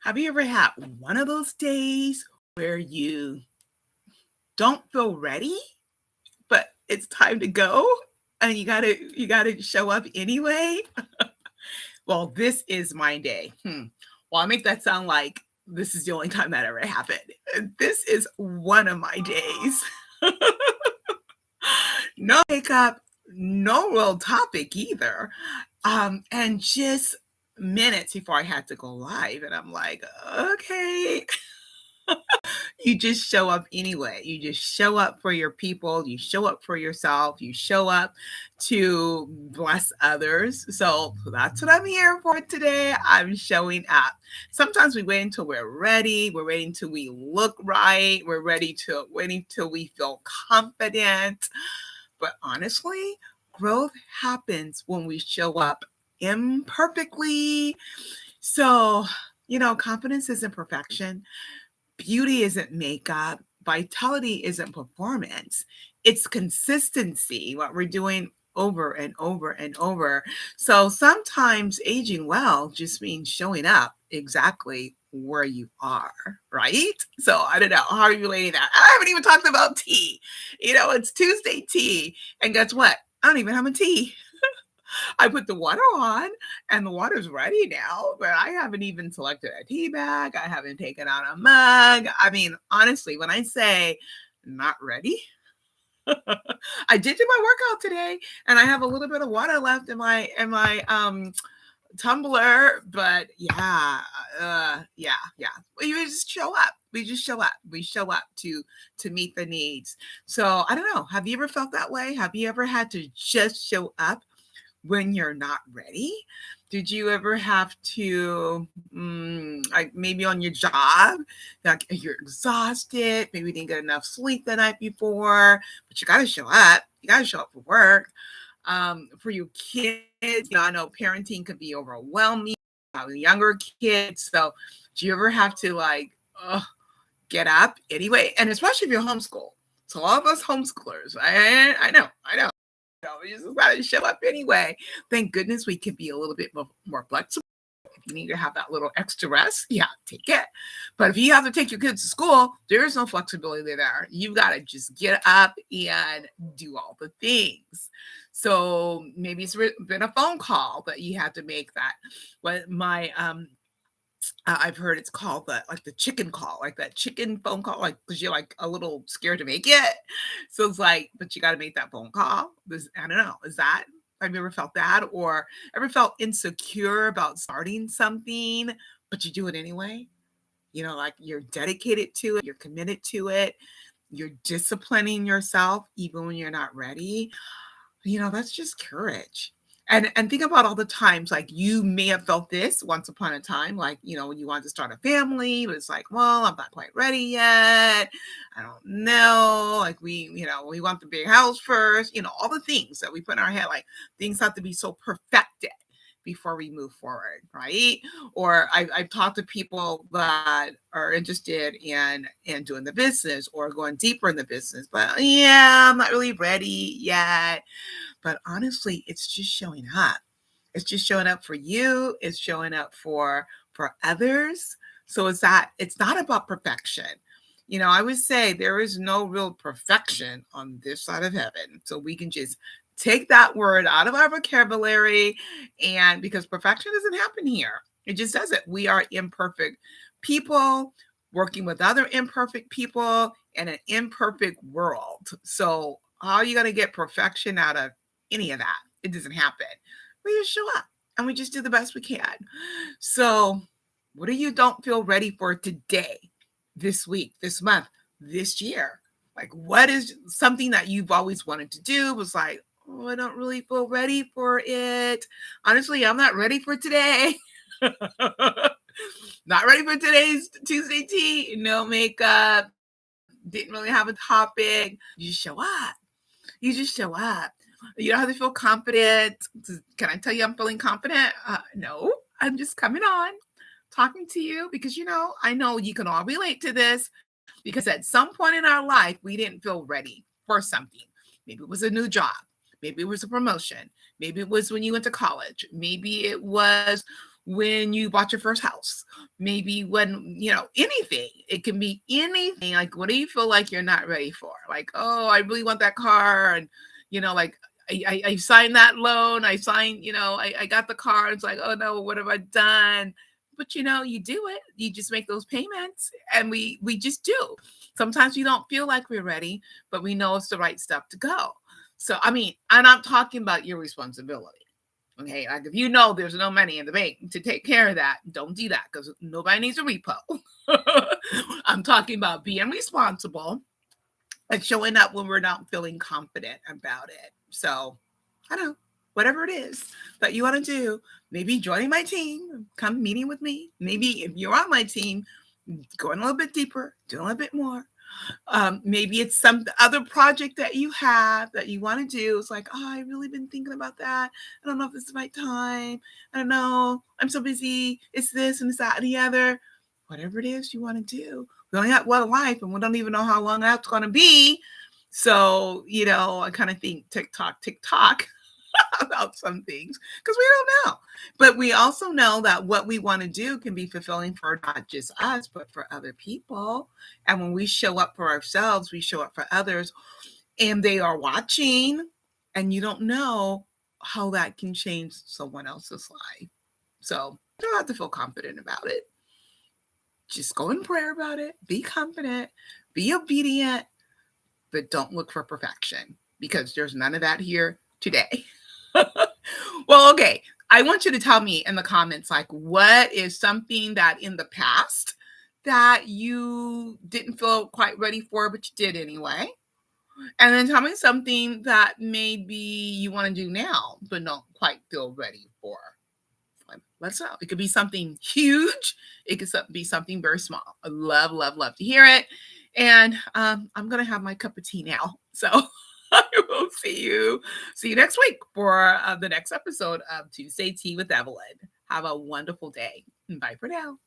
Have you ever had one of those days where you don't feel ready, but it's time to go and you gotta show up anyway? Well, this is my day. Well, I make that sound like this is the only time that ever happened. This is one of my days. No makeup, no real topic either. And just minutes before I had to go live. And I'm like, okay, you just show up anyway. You just show up for your people. You show up for yourself. You show up to bless others. So that's what I'm here for today. I'm showing up. Sometimes we wait until we're ready. We're waiting until we look right. We're waiting till we feel confident. But honestly, growth happens when we show up imperfectly. So, confidence isn't perfection. Beauty isn't makeup. Vitality isn't performance. It's consistency, what we're doing over and over and over. So sometimes aging well just means showing up exactly where you are, right? So I don't know. How are you relating that? I haven't even talked about tea. It's Tuesday tea. And guess what? I don't even have a tea. I put the water on and the water's ready now, but I haven't even selected a tea bag. I haven't taken out a mug. I mean, honestly, when I say not ready, I did do my workout today and I have a little bit of water left in my tumbler, but yeah. We just show up. We just show up. We show up to meet the needs. So I don't know. Have you ever felt that way? Have you ever had to just show up when you're not ready? Did you ever have to, like maybe on your job, like you're exhausted, maybe you didn't get enough sleep the night before, but you got to show up. You got to show up for work. For your kids, I know parenting could be overwhelming. Younger kids, so do you ever have to get up anyway? And especially if you're homeschooled. So all of us homeschoolers, I know. We just gotta show up anyway. Thank goodness we can be a little bit more flexible. If you need to have that little extra rest, yeah, take it. But if you have to take your kids to school, there is no flexibility there. You gotta just get up and do all the things. So maybe it's been a phone call that you had to make that. What my I've heard it's called the chicken call, like that chicken phone call, like because you're like a little scared to make it. So it's like, but you got to make that phone call. I don't know. Have you ever felt that, or ever felt insecure about starting something, but you do it anyway? Like you're dedicated to it, you're committed to it, you're disciplining yourself even when you're not ready. That's just courage. And think about all the times like you may have felt this once upon a time, like, when you wanted to start a family, but it's like, well, I'm not quite ready yet. I don't know. Like we want the big house first, all the things that we put in our head, like things have to be so perfected before we move forward, right? Or I've talked to people that are interested in doing the business or going deeper in the business, but yeah, I'm not really ready yet. But honestly, it's just showing up. It's just showing up for you. It's showing up for others. So it's not about perfection. I would say there is no real perfection on this side of heaven. So we can just take that word out of our vocabulary, and because perfection doesn't happen here. It just doesn't. We are imperfect people working with other imperfect people in an imperfect world. So how are you going to get perfection out of any of that? It doesn't happen. We just show up and we just do the best we can. So what do you don't feel ready for today, this week, this month, this year? Like, what is something that you've always wanted to do, was like, oh, I don't really feel ready for it. Honestly, I'm not ready for today. Not ready for today's Tuesday tea. No makeup. Didn't really have a topic. You just show up. You just show up. You don't have to feel confident. Can I tell you I'm feeling confident? No, I'm just coming on, talking to you because, I know you can all relate to this, because at some point in our life, we didn't feel ready for something. Maybe it was a new job. Maybe it was a promotion. Maybe it was when you went to college. Maybe it was when you bought your first house, maybe when, anything. It can be anything. Like, what do you feel like you're not ready for? Like, oh, I really want that car. And, like, I signed that loan. I signed, I got the car. It's like, oh no, what have I done? But you do it. You just make those payments, and we just do. Sometimes we don't feel like we're ready, but we know it's the right step to go. So, I mean, I'm not talking about your responsibility. Okay, like if there's no money in the bank to take care of that, don't do that because nobody needs a repo. I'm talking about being responsible and showing up when we're not feeling confident about it. So, I don't know, whatever it is that you want to do, maybe joining my team, come meeting with me. Maybe if you're on my team, going a little bit deeper, doing a little bit more. Maybe it's some other project that you have that you want to do. It's like, oh, I've really been thinking about that. I don't know if it's the right time. I don't know. I'm so busy. It's this and it's that and the other. Whatever it is you want to do. We only have one life and we don't even know how long that's going to be. So, I kind of think tick-tock about some things because we don't know. But we also know that what we want to do can be fulfilling for not just us, but for other people. And when we show up for ourselves, we show up for others, and they are watching, and you don't know how that can change someone else's life. So you don't have to feel confident about it. Just go in prayer about it. Be confident. Be obedient. But don't look for perfection because there's none of that here today. Well, okay. I want you to tell me in the comments, like, what is something that in the past that you didn't feel quite ready for, but you did anyway? And then tell me something that maybe you want to do now, but don't quite feel ready for. Let's know. It could be something huge. It could be something very small. I love, love, love to hear it. And I'm going to have my cup of tea now. So I will see you next week for the next episode of Tuesday Tea with Evelyn. Have a wonderful day. Bye for now.